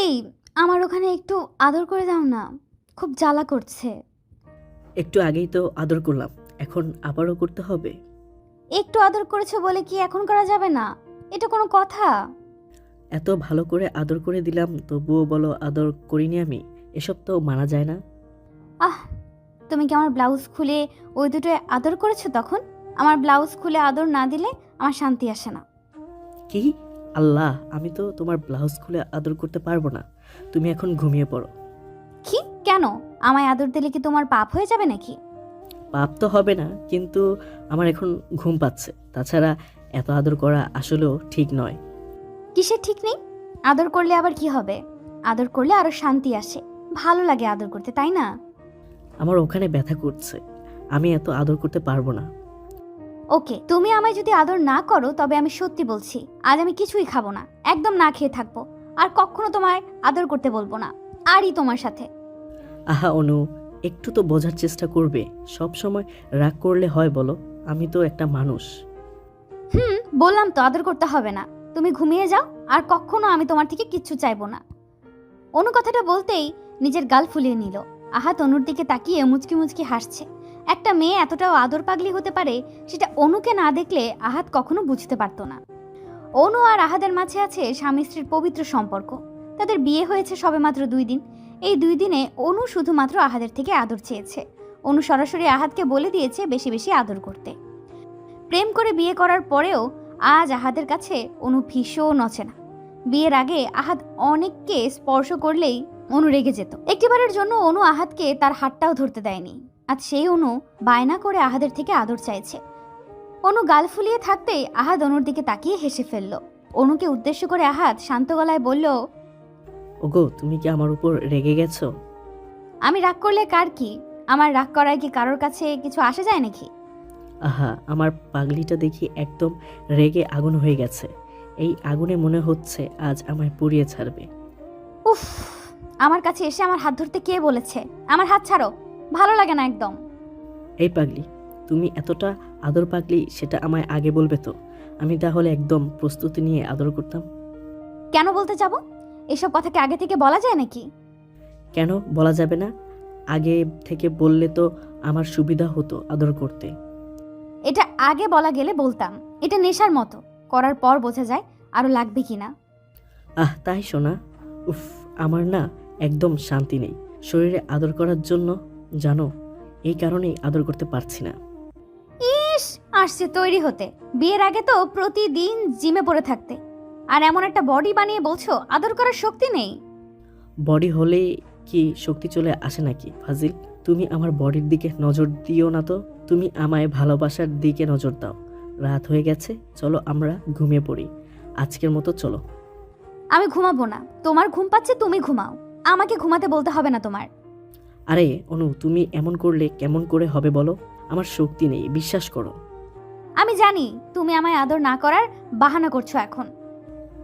এই, আমার ওখানে একটু আদর করে দাও না, খুব জ্বালা করছে। একটু আগেই তো আদর করলাম, এখন আবারও করতে হবে? একটু আদর করেছো বলে কি এখন করা যাবে না? এটা কোনো কথা? এত ভালো করে আদর করে দিলাম, তবুও বলো আদর করিনি আমি? এসব তো মানা যায় না। আহ, তুমি কি আমার ব্লাউজ খুলে ওই দুটোয় আদর করেছো তখন? আমার ব্লাউজ খুলে আদর না দিলে আমার শান্তি আসে না। কি? আল্লাহ, আমি তো তোমার ব্লাউজ খুলে আদর করতে পারবো না। তুমি এখন ঘুমিয়ে পড়ো। কি? কেন? আমায় আদর দিলে কি তোমার পাপ হয়ে যাবে নাকি? পাপ তো হবে না, কিন্তু আমার এখন ঘুম পাচ্ছে। তাছাড়া এত আদর করা আসলেও ঠিক নয়। কিসের ঠিক নেই? আদর করলে আবার কি হবে? আদর করলে আরো শান্তি আসে, ভালো লাগে আদর করতে, তাই না? আমার ওখানে ব্যথা করছে, আমি এত আদর করতে পারবো না। ওকে, তুমি আমায় যদি আদর না করো তবে আমি সত্যি বলছি, আজ আমি কিছুই খাবো না, একদম না খেয়ে থাকবো। আর কখনো তোমায় আদর করতে বলবো না, আরই তোমার সাথে। আহা অনু, একটু তো বোঝার চেষ্টা করবে। সব সময় রাগ করলে হয় বলো? আমি তো একটা মানুষ। বললাম তো আদর করতে হবে না, তুমি ঘুমিয়ে যাও। আর কখনো আমি তোমার থেকে কিচ্ছু চাইবো না। অনু কথাটা বলতেই নিজের গাল ফুলিয়ে নিল। আহাত অনুর দিকে তাকিয়ে মুচকি মুচকি হাসছে। একটা মেয়ে এতটাও আদর পাগলি হতে পারে, সেটা অনুকে না দেখলে আহাত কখনো বুঝতে পারতো না। অনু আর আহাদের মাঝে আছে স্বামী স্ত্রীর পবিত্র সম্পর্ক। তাদের বিয়ে হয়েছে সবেমাত্র 2 দিন। এই 2 দিনে অনু শুধুমাত্র আহাদের থেকে আদর চেয়েছে। অনু সরাসরি আহাদকে বলে দিয়েছে বেশি বেশি আদর করতে। প্রেম করে বিয়ে করার পরেও আজ আহাদের কাছে অনু ভীষণ অচেনা। বিয়ের আগে আহাদ অনেককে স্পর্শ করলেই অনু রেগে যেত। একটিবারের জন্য অনু আহাদকে তার হাতটাও ধরতে দেয়নি। আজ সেই অনু বায়না করে আহাদের থেকে আদর চাইছে। অনু গাল ফুলিয়ে থাকতেই আহাদ অনুর দিকে তাকিয়ে হেসে ফেলল। অনুকে উদ্দেশ্য করে আহাদ শান্ত গলায় বলল, ওগো, তুমি কি আমার উপর রেগে গেছো? আমি রাগ করলে কার কি? আমার রাগ করায় কি কারোর কাছে কিছু আসে যায় নাকি? আহা, আমার পাগলিটা দেখি একদম রেগে আগুন হয়ে গেছে। এই আগুনে মনে হচ্ছে আজ আমায় পুড়িয়ে ছাড়বে। উফ, আমার কাছে এসে আমার হাত ধরতে কে বলেছে? আমার হাত ছাড়ো, ভালো লাগে না একদম। এই পাগলি, তুমি এতটা আদর পাগলি সেটা আমায় আগে বলবে তো? আমি তাহলে একদম প্রস্তুতি নিয়ে আদর করতাম। কেন বলতে যাব? এসব কথা কি আগে থেকে বলা যায় নাকি? কেন বলা যাবে না? আগে থেকে বললে তো আমার সুবিধা হতো আদর করতে। এটা আগে বলা গেলে বলতাম। এটা নেশার মতো, করার পর বোঝা যায় আরো লাগবে কিনা। আহ, তাই শোনা। উফ, আমার না একদম শান্তি নেই শরীরে আদর করার জন্য, জানো? এই কারণেই আদর করতে পারছি না। ইস, আসছে তৈরি হতে। বিয়ের আগে তো প্রতিদিন জিমে পড়ে থাকতে, আর এমন একটা বডি বানিয়ে বলছো আদর করার শক্তি নেই। বডি হলে কি শক্তি চলে আসে নাকি ফাজিল? তুমি আমার বডির দিকে নজর দিও না তো, তুমি আমায় ভালোবাসার দিকে নজর দাও। রাত হয়ে গেছে, চলো আমরা ঘুমিয়ে পড়ি। আজকের মতো চলো। আমি ঘুমাবো না, তোমার ঘুম পাচ্ছে, তুমি ঘুমাও। আমাকে ঘুমাতে বলতে হবে না তোমার। আরে অনু, তুমি এমন করলে কেমন করে হবে বলো? আমার শক্তি নেই, বিশ্বাস করো। আমি জানি তুমি আমায় আদর না করার বাহানা করছো এখন।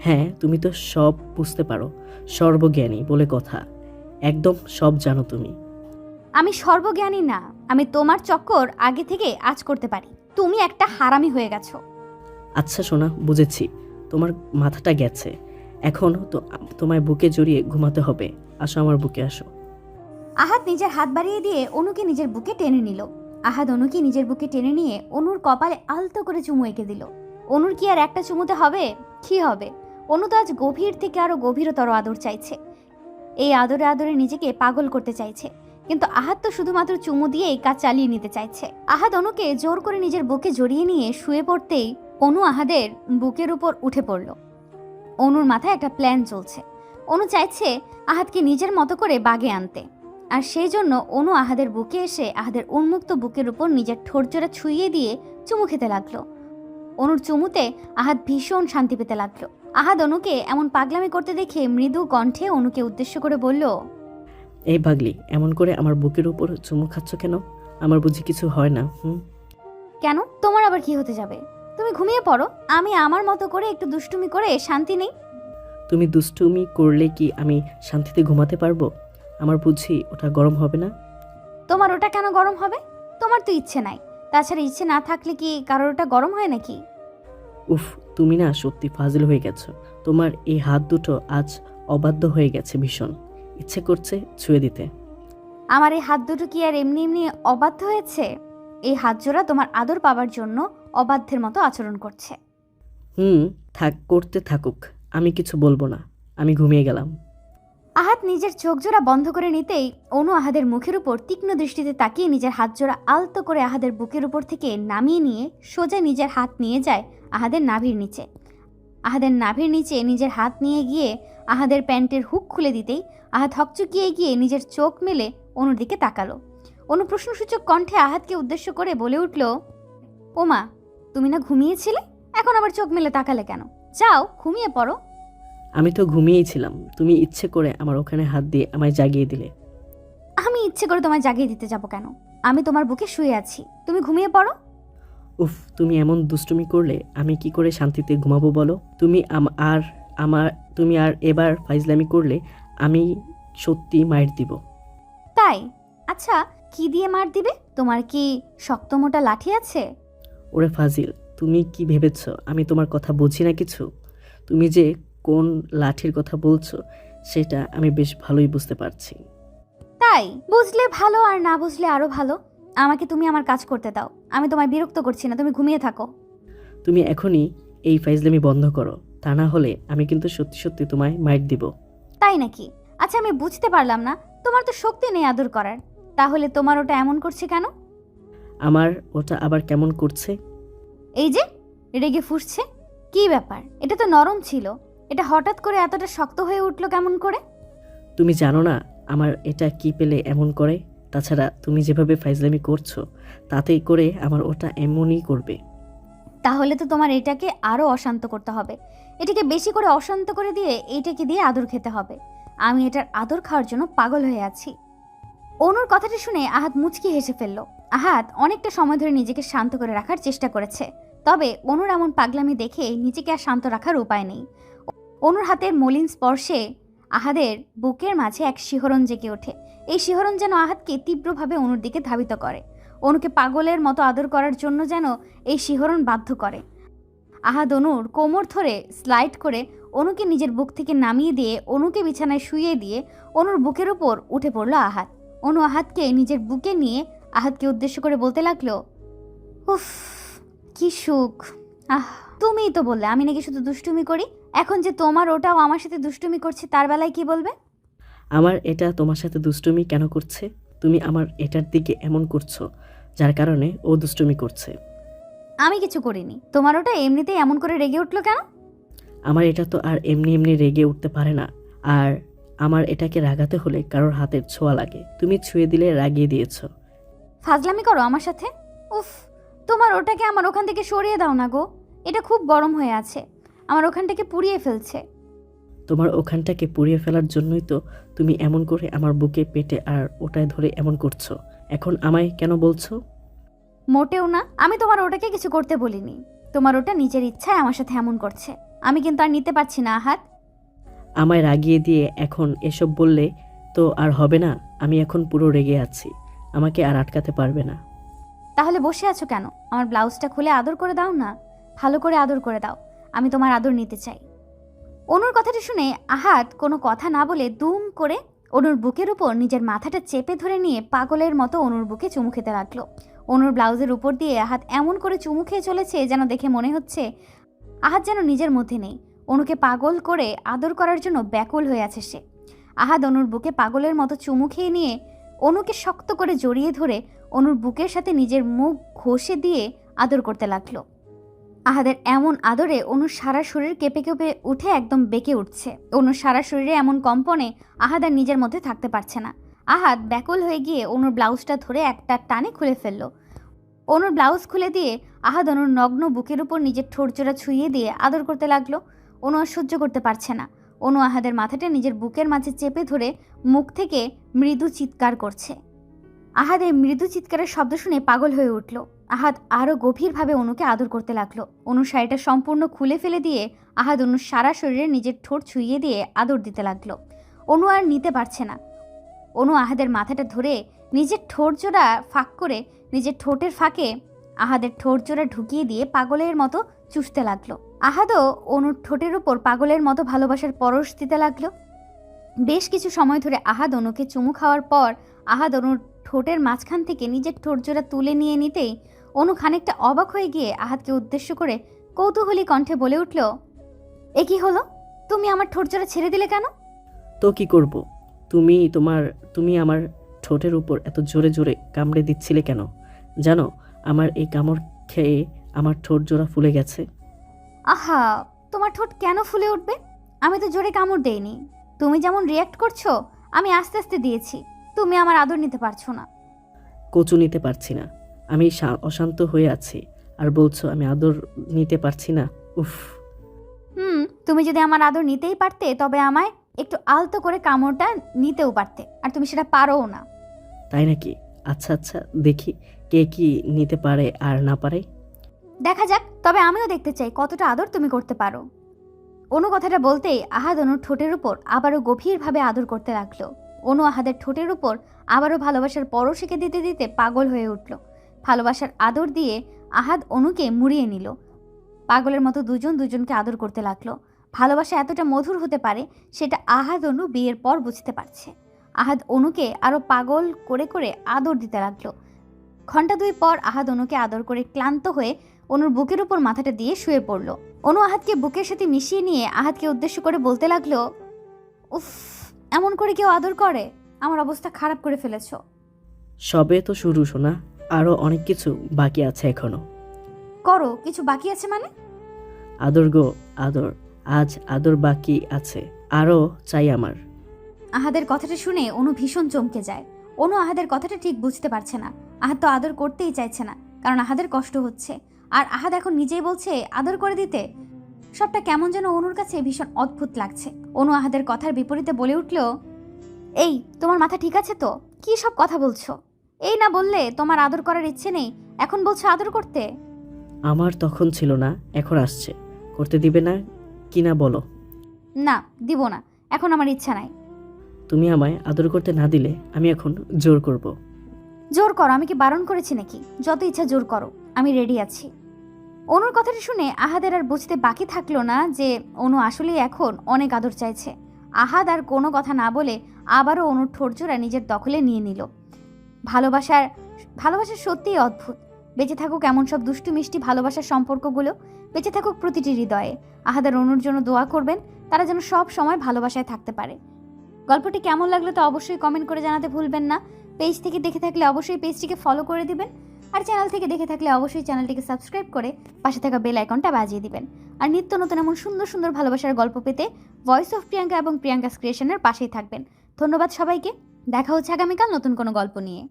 হ্যাঁ, তুমি তো সব বুঝতে পারো, সর্বজ্ঞানী বলে কথা। একদম সব জানো তুমি। আমি সর্বজ্ঞানী না, আমি তোমার চক্কর আগে থেকে আজ করতে পারি। তুমি একটা হারামি হয়ে গেছো। আচ্ছা সোনা, বুঝেছি, তোমার মাথাটা গেছে। এখন তো তোমায় বুকে জড়িয়ে ঘুমাতে হবে। আসো, আমার বুকে আসো। আহাদ নিজের হাত বাড়িয়ে দিয়ে অনুকে নিজের বুকে টেনে নিল। আহাদ অনুকে নিজের বুকে টেনে নিয়ে অনুর কপালে আলতো করে চুমু এঁকে দিল। অনুর কি আর একটা চুমুতে হবে? কি হবে? অনু তো আজ গভীর থেকে আরো গভীরতর আদর চাইছে। এই আদরে আদরে নিজেকে পাগল করতে চাইছে, কিন্তু আহাদ তো শুধুমাত্র চুমু দিয়েই কাজ চালিয়ে নিতে চাইছে। আহাদ অনুকে জোর করে নিজের বুকে জড়িয়ে নিয়ে শুয়ে পড়তেই অনু আহাদের বুকের উপর উঠে পড়ল। অনুর মাথায় একটা প্ল্যান চলছে। অনু চাইছে আহাদকে নিজের মতো করে বাগে আনতে, আর সেই জন্য অনু আহাদের বুকে এসে আহাদের উন্মুক্ত বুকের উপর নিজের ঠোঁটজোড়া ছুঁয়ে দিয়ে চুমু খেতে লাগলো। অনুর চুমুতে আহাদ ভীষণ শান্তি পেতে লাগলো। আহাদ অনুকে এমন পাগলামি করতে দেখে মৃদু কণ্ঠে অনুকে উদ্দেশ্য করে বলল, এই পাগলি, এমন করে আমার বুকের উপর চুমু খাচ্ছ কেন? আমার বুঝি কিছু হয় না? কেন, তোমার আবার কি হতে যাবে? তুমি ঘুমিয়ে পড়ো, আমি আমার মতো করে একটু দুষ্টুমি করে শান্তি নেই। তুমি দুষ্টুমি করলে কি আমি শান্তিতে ঘুমাতে পারবো? আমার বুঝি ওটা গরম হবে না? তোমার ওটা কেন গরম হবে? তোমার তো ইচ্ছে নাই। তাছাড়া ইচ্ছে না থাকলে কি কারোর ওটা গরম হয় নাকি? উফ, তুমি না সত্যি ফাজিল হয়ে গেছো। তোমার এই হাত দুটো আজ অবাধ্য হয়ে গেছে ভীষণ, ইচ্ছে করছে ছুঁয়ে দিতে। আমার এই হাত দুটো কি আর এমনি এমনি অবাধ্য হয়েছে? এই হাত জোড়া তোমার আদর পাবার জন্য অবাধ্যের মতো আচরণ করছে। করতে থাকুক, আমি কিছু বলবো না, আমি ঘুমিয়ে গেলাম। আহাদ নিজের চোখ জোড়া বন্ধ করে নিতেই অনু আহাদের মুখের উপর তীক্ষ্ণ দৃষ্টিতে তাকিয়ে নিজের হাত জোড়া আলতো করে আহাদের বুকের উপর থেকে নামিয়ে নিয়ে সোজা নিজের হাত নিয়ে যায় আহাদের নাভির নিচে। আহাদের নাভির নিচে নিজের হাত নিয়ে গিয়ে আহাদের প্যান্টের হুক খুলে দিতেই আহাদ হকচকিয়ে গিয়ে নিজের চোখ মেলে অনুর দিকে তাকালো। অনু প্রশ্নসূচক কণ্ঠে আহাদকে উদ্দেশ্য করে বলে উঠল, ওমা, তুমি না ঘুমিয়েছিলে? এখন আবার চোখ মেলে তাকালে কেন? যাও ঘুমিয়ে পড়ো। আমি তো ঘুমিয়েই ছিলাম, তুমি ইচ্ছে করে আমার ওখানে হাত দিয়ে আমায় জাগিয়ে দিলে। আমি ইচ্ছে করে তোমায় জাগিয়ে দিতে যাব কেন? আমি তোমার বুকে শুয়ে আছি, তুমি ঘুমিয়ে পড়ো। উফ, তুমি এমন দুষ্টুমি করলে আমি কি করে শান্তিতে ঘুমাবো বলো? তুমি আর এবার ফাইজলামি করলে আমি সত্যি মাইর দিব। তাই? আচ্ছা, কি দিয়ে মার দিবে? তোমার কি শক্ত মোটা লাঠি আছে? ওরে ফাজিল, তুমি কি ভেবেছ আমি তোমার কথা বুঝি না কিছু? তুমি যে কোন লাঠির কথা বলছো সেটা আমি বেশ ভালোই বুঝতে পারছি। তাই? বুঝলে ভালো, আর না বুঝলে আরো ভালো। আমাকে তুমি আমার কাজ করতে দাও, আমি তোমায় বিরক্ত করছি না, তুমি ঘুমিয়ে থাকো। তুমি এখনই এই ফাইজলামি বন্ধ করো, তা না হলে আমি কিন্তু সত্যি সত্যি তোমায় মাইর দিব। তাই নাকি? আচ্ছা, আমি বুঝতে পারলাম না, তোমার তো শক্তি নেই আদর করার, তাহলে তোমার ওটা এমন করছে কেন? আমার ওটা আবার কেমন করছে? এই যে রেগে ফুঁসছে, কি ব্যাপার? এটা তো নরম ছিল, এটা হঠাৎ করে এতটা শক্ত হয়ে উঠলো কেমন করে? তুমি জানো না আমার এটা কি পেলে এমন করে? তাছাড়া তুমি যেভাবে ফাইজলামি করছো তাতেই করে আমার ওটা এমনই করবে। তাহলে তো তোমার এটাকে আরো অশান্ত করতে হবে, এটাকে বেশি করে অশান্ত করে দিয়ে এইটাকে দিয়ে আদর খেতে হবে। আমি এটার আদর খাওয়ার জন্য পাগল হয়ে আছি। অনুর কথাটা শুনে আহাদ মুচকি হেসে ফেলল। আহাদ অনেকটা সময় ধরে নিজেকে শান্ত করে রাখার চেষ্টা করেছে, তবে অনুর এমন পাগলামি দেখে নিজেকে আর শান্ত রাখার উপায় নেই। অনুর হাতের মলিন স্পর্শে আহাদের বুকের মাঝে এক শিহরণ জেগে ওঠে। এই শিহরণ যেন আহাদকে তীব্রভাবে অনুর দিকে ধাবিত করে, অনুকে পাগলের মতো আদর করার জন্য যেন এই শিহরণ বাধ্য করে। আহাদ অনুর কোমর ধরে স্লাইড করে অনুকে নিজের বুক থেকে নামিয়ে দিয়ে অনুকে বিছানায় শুইয়ে দিয়ে অনুর বুকের উপর উঠে পড়ল আহাদ। অনু আহাদকে নিজের বুকে নিয়ে আহাদকে উদ্দেশ্য করে বলতে লাগলো, উফ, কি সুখ! তুমিই তো বললে আমি নাকি শুধু দুষ্টুমি করি, এখন যে তোমার ওটাও আমার সাথে দুষ্টুমি করছে, তার বেলায় কি বলবে? আমার এটা তোমার সাথে দুষ্টুমি কেন করছে? তুমি আমার এটার দিকে এমন করছো যার কারণে ও দুষ্টুমি করছে। আমি কিছু করিনি, তোমার ওটা এমনিতেই এমন করে রেগে উঠলো কেন? আমার এটা তো আর এমনি এমনি রেগে উঠতে পারে না, আর আমার এটাকে রাগাতে হলে কারোর হাতের ছোঁয়া লাগে, তুমি ছুঁয়ে দিলে রাগিয়ে দিয়েছো। ফাজলামি করো আমার সাথে? উফ, তোমার ওটাকে আমার ওখান থেকে সরিয়ে দাও না গো, এটা খুব গরম হয়ে আছে, আমার ওখানটাকে পুড়িয়ে ফেলছে। তোমার ওখানটাকে পুড়িয়ে ফেলার জন্যই তো তুমি এমন করে আমার বুকে পেটে আর ওটায় ধরে এমন করছো। এখন আমায় কেন বলছো? মোটেও না, আমি তোমার ওটাকে কিছু করতে বলিনি, তোমার ওটা নিজের ইচ্ছায় আমার সাথে এমন করছে, আমি কিন্তু আর নিতে পারছি না আহাদ। আমায় রাগিয়ে দিয়ে এখন এসব বললে তো আর হবে না, আমি এখন পুরো রেগে আছি, আমাকে আর আটকাতে পারবে না। তাহলে বসে আছো কেন? আমার ব্লাউজটা খুলে আদর করে দাও না, ভালো করে আদর করে দাও, আমি তোমার আদর নিতে চাই। অনুর কথাটা শুনে আহাদ কোনো কথা না বলে দুম করে অনুর বুকের উপর নিজের মাথাটা চেপে ধরে নিয়ে পাগলের মতো অনুর বুকে চুমু খেতে লাগলো। অনুর ব্লাউজের উপর দিয়ে আহাদ এমন করে চুমু খেয়ে চলেছে যেন দেখে মনে হচ্ছে আহাদ যেন নিজের মধ্যে নেই, অনুকে পাগল করে আদর করার জন্য ব্যাকুল হয়ে আছে সে। আহাদ অনুর বুকে পাগলের মতো চুমু খেয়ে নিয়ে অনুকে শক্ত করে জড়িয়ে ধরে অনুর বুকের সাথে নিজের মুখ ঘষে দিয়ে আদর করতে লাগলো। আহাদের এমন আদরে অনুর সারা শরীর কেঁপে কেঁপে উঠে একদম বেঁকে উঠছে। অনুর সারা শরীরে এমন কম্পনে আহাদ আর নিজের মধ্যে থাকতে পারছে না। আহাদ ব্যাকুল হয়ে গিয়ে অনুর ব্লাউজটা ধরে একটা টানে খুলে ফেললো। অনুর ব্লাউজ খুলে দিয়ে আহাদ অনুর নগ্ন বুকের উপর নিজের ঠোঁটজোড়া ছুঁয়ে দিয়ে আদর করতে লাগলো। অনু আর সহ্য করতে পারছে না। অনু আহাদের মাথাটা নিজের বুকের মাঝে চেপে ধরে মুখ থেকে মৃদু চিৎকার করছে। আহাদ এই মৃদু চিৎকারের শব্দ শুনে পাগল হয়ে উঠল। আহাদ আরও গভীরভাবে অনুকে আদর করতে লাগলো। অনুর শাড়িটা সম্পূর্ণ খুলে ফেলে দিয়ে আহাদ অনুর সারা শরীরে নিজের ঠোঁট ছুঁয়ে দিয়ে আদর দিতে লাগলো। অনু আর নিতে পারছে না। অনু আহাদের মাথাটা ধরে নিজের ঠোঁট জোড়া ফাঁক করে নিজের ঠোঁটের ফাঁকে আহাদের ঠোঁট জোড়া ঢুকিয়ে দিয়ে পাগলের মতো চুষতে লাগলো। আহাদও অনুর ঠোঁটের উপর পাগলের মতো ভালোবাসার পরশ দিতে লাগলো। বেশ কিছু সময় ধরে আহাদ অনুকে চুমু খাওয়ার পর আহাদ অনুর ঠোঁটের মাঝখান থেকে নিজের ঠোঁটজোড়া তুলে নিয়ে নিতেই অনু খানিকটা অবাক হয়ে গিয়ে আহাদকে উদ্দেশ্য করে কৌতূহলী কণ্ঠে বলে উঠল, এ কি হলো? তুমি আমার ঠোঁটজোড়া ছেড়ে দিলে কেন? তো কি করব? তুমি আমার ঠোঁটের উপর এত জোরে জোরে কামড়ে দিচ্ছিলে কেন? জানো, আমার এই কামড় খেয়ে আমার ঠোঁট জোড়া ফুলে গেছে। আহা, তোমার ঠোঁট কেন ফুলে উঠবে? আমি তো জোরে কামড় দেইনি। তুমি যেমন রিয়্যাক্ট করছো আমি আস্তে আস্তে দিয়েছি। তুমি আমার আদর নিতে পারছো না। কচু নিতে পারছি না। আমি অশান্ত হয়ে আছি আর বলছো আমি আদর নিতে পারছি না। উফ। তুমি যদি আমার আদর নিতেই পারতে তবে আমায় একটু আলতো করে কামড়টা নিতেও পারতে, আর তুমি সেটা পারোও না। তাই নাকি? আচ্ছা আচ্ছা, দেখি কে কি নিতে পারে আর না পারে। দেখা যাক, তবে আমিও দেখতে চাই কতটা আদর তুমি করতে পারো। অনু কথাটা বলতেই আহাদ অনুর ঠোঁটের উপর আবারও গভীরভাবে আদর করতে লাগলো। অনু আহাদের ঠোঁটের উপর আবারও ভালোবাসার পরশিকে দিতে দিতে পাগল হয়ে উঠল। ভালোবাসার আদর দিয়ে আহাদ অনুকে মুড়িয়ে নিল। পাগলের মতো দুজন দুজনকে আদর করতে লাগলো। ভালোবাসা এতটা মধুর হতে পারে সেটা আহাদ অনু বিয়ের পর বুঝতে পারছে। আহাদ অনুকে আরও পাগল করে করে আদর দিতে লাগলো। ঘন্টা দুই পর আহাদ অনুকে আদর করে ক্লান্ত হয়ে অনুর বুকের উপর মাথাটা দিয়ে শুয়ে পড়ল। অনু আহাদকে বুকের সাথে মিশিয়ে নিয়ে আহাদকে উদ্দেশ্য করে বলতে লাগলো, উফ, এমন করে কেউ আদর করে? আমার অবস্থা খারাপ করে ফেলেছো। সবে তো শুরু শোনা, আরো অনেক কিছু বাকি আছে এখনো। করো, কিছু বাকি আছে মানে? আদর গো আদর, আজ আদর বাকি আছে, আরো চাই আমার। আহাদের কথাটা শুনে অনু ভীষণ চমকে যায়। অনু আহাদের কথাটা ঠিক বুঝতে পারছে না। আহাদ তো আদর করতেই চাইছে না, কারণ আহাদের কষ্ট হচ্ছে। আর আহাদ এখন নিজেই বলছে আদর করে দিতে। সবটা কেমন যেন অনুর কাছে ভীষণ অদ্ভুত লাগছে। অনু আহাদের কথার বিপরীতে বলে উঠল, এই, তোমার মাথা ঠিক আছে তো? কি সব কথা বলছো? এই না বললে তোমার আদর করার ইচ্ছে নেই, এখন বলছো আদর করতে? আমার তখন ছিল না, এখন আসছে। করতে দিবে না কিনা বলো? না, দিব না। এখন আমার ইচ্ছা নাই। তুমি আমায় আদর করতে না দিলে আমি এখন জোর করব। জোর করো, আমি কি বারণ করেছি নাকি? যত ইচ্ছা জোর করো, আমি রেডি আছি। অনুর কথাটা শুনে আহাদের আর বুঝতে বাকি থাকলো না যে অনু আসলেই এখন অনেক আদর চাইছে। আহাদ আর কোনো কথা না বলে আবারও অনুর ঠোঁটজোড়া নিজের দখলে নিয়ে নিল। ভালোবাসার সত্যিই অদ্ভুত। বেঁচে থাকুক এমন সব দুষ্টু মিষ্টি ভালোবাসার সম্পর্কগুলো, বেঁচে থাকুক প্রতিটি হৃদয়ে। আহাদ আর অনুর জন্য দোয়া করবেন, তারা যেন সব সময় ভালোবাসায় থাকতে পারে। গল্পটি কেমন লাগলো তা অবশ্যই কমেন্ট করে জানাতে ভুলবেন না। পেজ থেকে দেখে থাকলে অবশ্যই পেজটিকে ফলো করে দিবেন, আর চ্যানেল থেকে দেখে থাকলে অবশ্যই চ্যানেলটিকে সাবস্ক্রাইব করে পাশে থাকা বেল আইকনটা বাজিয়ে দিবেন। আর নিত্য নতুন এমন সুন্দর সুন্দর ভালোবাসার গল্প পেতে ভয়েস অফ প্রিয়াঙ্কা এবং প্রিয়াঙ্কাস ক্রিয়েশনের পাশেই থাকবেন। ধন্যবাদ সবাইকে। দেখা হচ্ছে আগামীকাল নতুন কোনো গল্প নিয়ে।